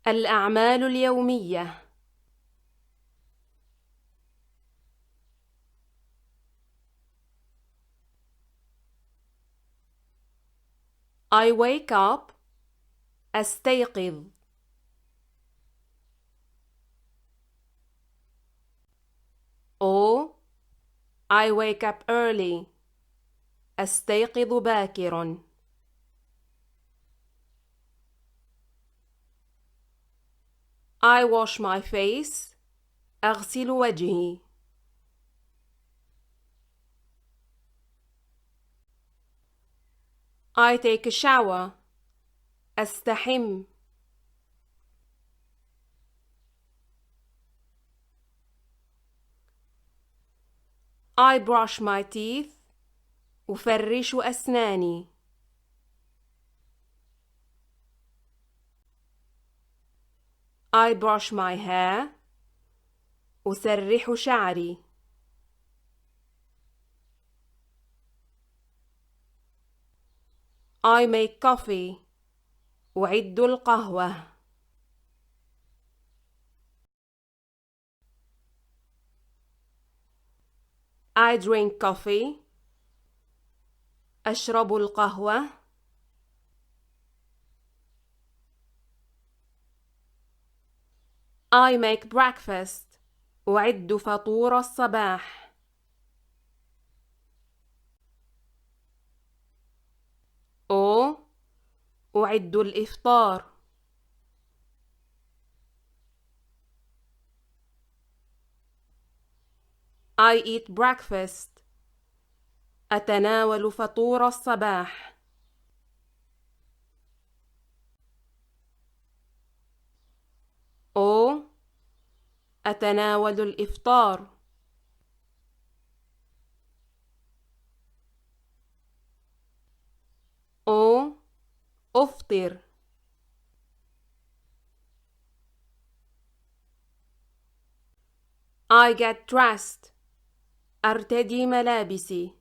الأعمال اليومية. I wake up. أستيقظ. Or I wake up early. أستيقظ باكرا. I wash my face. أغسل وجهي. I take a shower. أستحم. I brush my teeth. أفرش أسناني. I brush my hair. أسرح شعري. I make coffee. أعد القهوة. I drink coffee. أشرب القهوة. I make breakfast. أعد فطور الصباح. أو أعد الإفطار. I eat breakfast. أتناول فطور الصباح. أو أتناول الإفطار. أو أفطر. I get dressed. أرتدي ملابسي.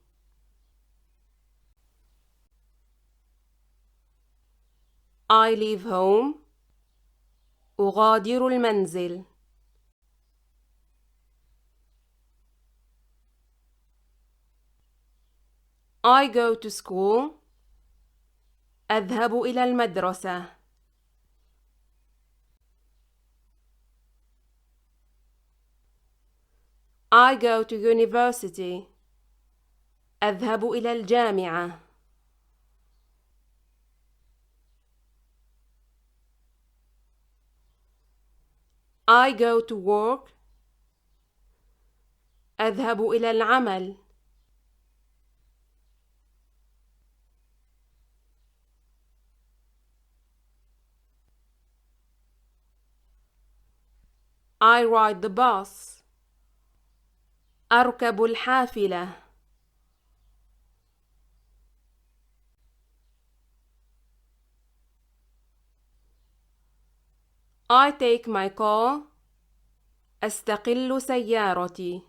I leave home. أغادر المنزل. I go to school. أذهب إلى المدرسة. I go to university. أذهب إلى الجامعة. I go to work. أذهب إلى العمل. I ride the bus. أركب الحافلة. I take my car. أستقل سيارتي.